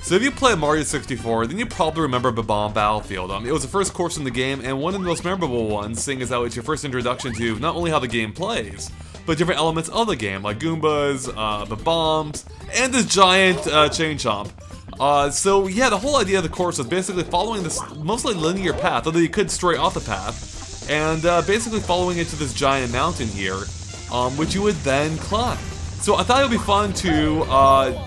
So if you play Mario 64, then you probably remember Bob-omb Battlefield. It was the first course in the game, and one of the most memorable ones, seeing as how it's your first introduction to not only how the game plays, but different elements of the game, like Goombas, the bombs, and this giant Chain Chomp. So yeah, the whole idea of the course was basically following this mostly linear path, although you could stray off the path, and basically following it to this giant mountain here, which you would then climb. So I thought it would be fun to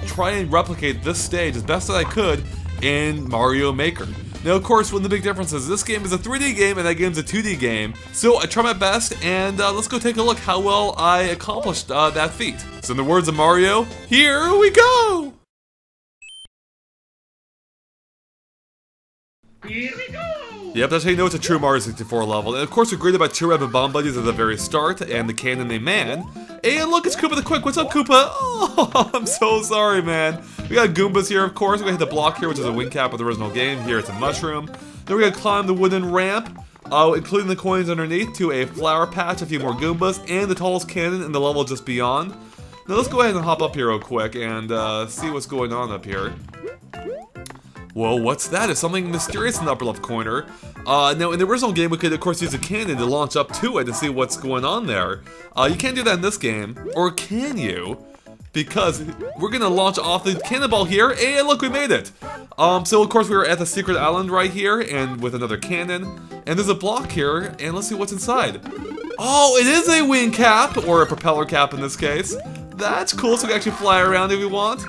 try and replicate this stage as best as I could in Mario Maker. Now, of course, one of the big differences, this game is a 3D game and that game's a 2D game. So I try my best, and let's go take a look how well I accomplished that feat. So in the words of Mario, here we go! Here we go! Yep, that's how you know it's a true Mario 64 level. And of course, we're greeted by two red Bob-omb buddies at the very start, and the cannon named Man. And look, it's Koopa the Quick. What's up, Koopa? Oh, I'm so sorry, man. We got Goombas here, of course. We're gonna hit the block here, which is a wing cap of the original game. Here, it's a mushroom. Then we're gonna climb the wooden ramp, including the coins underneath, to a flower patch, a few more Goombas, and the tallest cannon in the level just beyond. Now let's go ahead and hop up here real quick and see what's going on up here. Whoa, what's that? It's something mysterious in the upper left corner. Now, in the original game, we could, of course, use a cannon to launch up to it to see what's going on there. You can't do that in this game. Or can you? Because we're going to launch off the cannonball here, and look, we made it! So, of course, we were at the secret island right here, and with another cannon. And there's a block here, and let's see what's inside. Oh, it is a wing cap, or a propeller cap in this case. That's cool, so we can actually fly around if we want.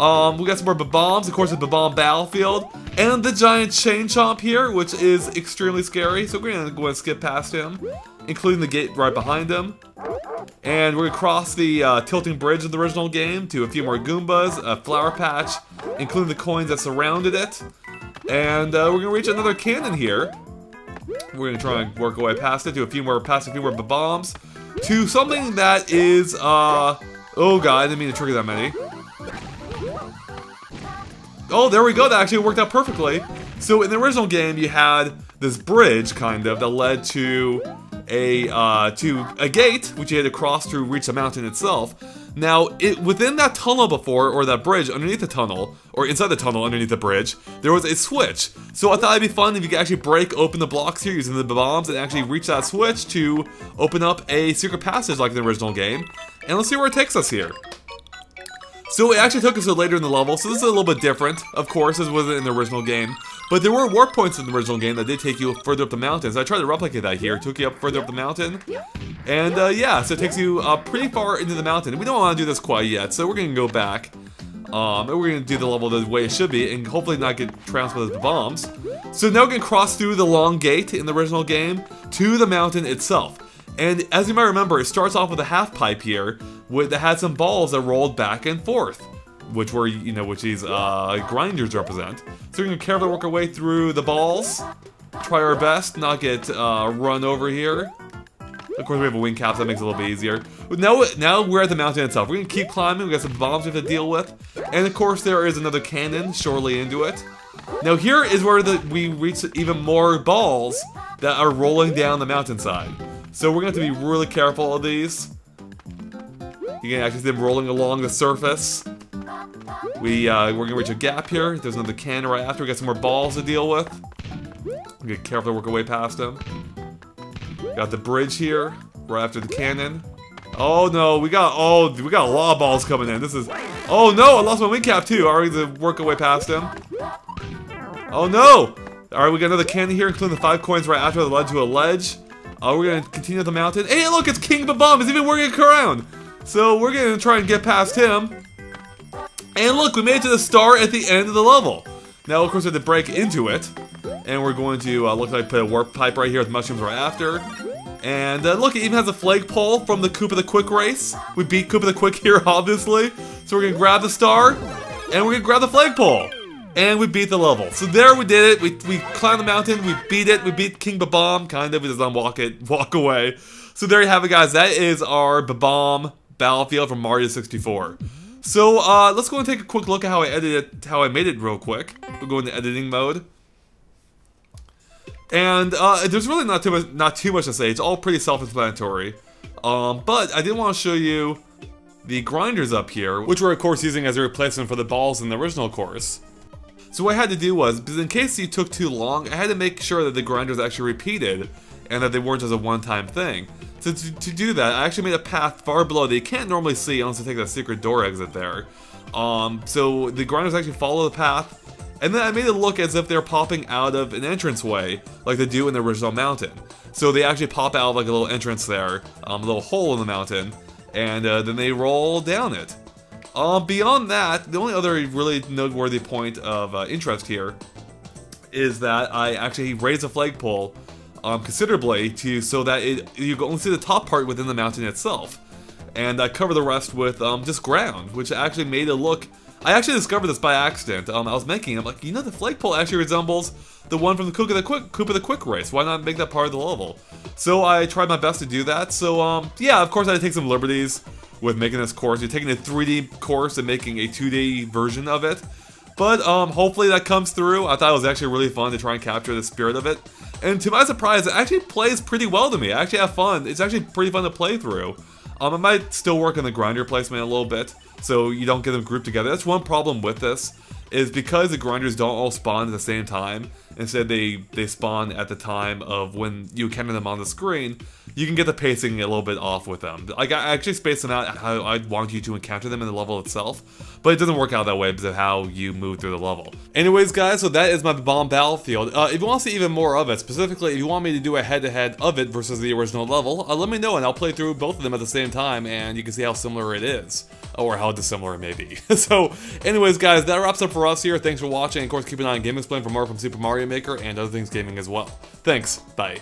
We got some more Bob-ombs, of course, the Bob-omb Battlefield, and the giant Chain Chomp here, which is extremely scary, so we're gonna go and skip past him, including the gate right behind him. And we're gonna cross the tilting bridge of the original game to a few more Goombas, a flower patch, including the coins that surrounded it. And we're gonna reach another cannon here. We're gonna try and work our way past it, to past a few more Bob-ombs, to something that is, oh god, I didn't mean to trigger that many. Oh, there we go, that actually worked out perfectly. So in the original game, you had this bridge, kind of, that led to a gate, which you had to cross to reach the mountain itself. Now, within that tunnel before, or that bridge underneath the tunnel, or inside the tunnel underneath the bridge, there was a switch. So I thought it'd be fun if you could actually break open the blocks here using the bombs and actually reach that switch to open up a secret passage like in the original game. And let's see where it takes us here. So it actually took us to later in the level, so this is a little bit different, of course, as was in the original game. But there were warp points in the original game that did take you further up the mountain, so I tried to replicate that here. It took you up further up the mountain. And yeah, so it takes you pretty far into the mountain. We don't want to do this quite yet, so we're going to go back. And we're going to do the level the way it should be, and hopefully not get trounced with the bombs. So now we're going to cross through the long gate in the original game to the mountain itself. And as you might remember, it starts off with a half pipe here that had some balls that rolled back and forth, which were, which these grinders represent. So we're gonna carefully work our way through the balls, try our best, not get run over here. Of course, we have a wing cap, so that makes it a little bit easier. Now we're at the mountain itself. We're gonna keep climbing. We got some bombs we have to deal with, and of course there is another cannon shortly into it. Now here is where we reach even more balls that are rolling down the mountainside. So we're going to have to be really careful of these. You can actually see them rolling along the surface. We're going to reach a gap here. There's another cannon right after. We got some more balls to deal with. We got carefully work our way past them. Got the bridge here, right after the cannon. Oh no, we got a lot of balls coming in. This is, oh no, I lost my wing cap too. Alright, to work our way past him. Oh no! Alright, we got another cannon here, including the 5 coins right after that led to a ledge. We're gonna continue up the mountain. Hey, look, it's King Bob-omb. He's even working around. So we're gonna try and get past him. And look, we made it to the star at the end of the level. Now, of course, we have to break into it. And we're going to, look like put a warp pipe right here with mushrooms right after. And look, it even has a flagpole from the Koopa the Quick race. We beat Koopa the Quick here, obviously. So we're gonna grab the star, and we're gonna grab the flagpole. And we beat the level. So there we did it. We climbed the mountain. We beat it. We beat King Bob-omb, kind of. We just walk away. So there you have it, guys. That is our Bob-omb Battlefield from Mario 64. So let's go and take a quick look at how I edited it, how I made it real quick. We'll go into editing mode. And there's really not too much to say. It's all pretty self-explanatory. But I did want to show you the grinders up here, which we're of course using as a replacement for the balls in the original course. So what I had to do was, because in case you took too long, I had to make sure that the grinders actually repeated, and that they weren't just a one-time thing. So to do that, I actually made a path far below that you can't normally see unless you take that secret door exit there. So the grinders actually follow the path, and then I made it look as if they're popping out of an entranceway, like they do in the original mountain. So they actually pop out of like a little entrance there, a little hole in the mountain, and then they roll down it. Beyond that, the only other really noteworthy point of interest here is that I actually raised the flagpole considerably so that you can only see the top part within the mountain itself. And I cover the rest with just ground, which actually made it look... I actually discovered this by accident. I was making it, I'm like, you know, the flagpole actually resembles the one from the Koopa the Quick race. Why not make that part of the level? So I tried my best to do that. So yeah, of course I had to take some liberties with making this course. You're taking a 3D course and making a 2D version of it. But hopefully that comes through. I thought it was actually really fun to try and capture the spirit of it. And to my surprise, it actually plays pretty well to me. I actually have fun. It's actually pretty fun to play through. I might still work on the grinder placement a little bit, so you don't get them grouped together. That's one problem with this, is because the grinders don't all spawn at the same time. Instead, they spawn at the time of when you encounter them on the screen. You can get the pacing a little bit off with them. Like, I actually spaced them out how I'd want you to encounter them in the level itself, but it doesn't work out that way because of how you move through the level. Anyways, guys, so that is my Bob-omb Battlefield. If you want to see even more of it, specifically if you want me to do a head-to-head of it versus the original level, let me know and I'll play through both of them at the same time and you can see how similar it is. Or how dissimilar it may be. So, anyways, guys, that wraps up for us here. Thanks for watching. Of course, keep an eye on GameXplain for more from Super Mario Maker and other things gaming as well. Thanks. Bye.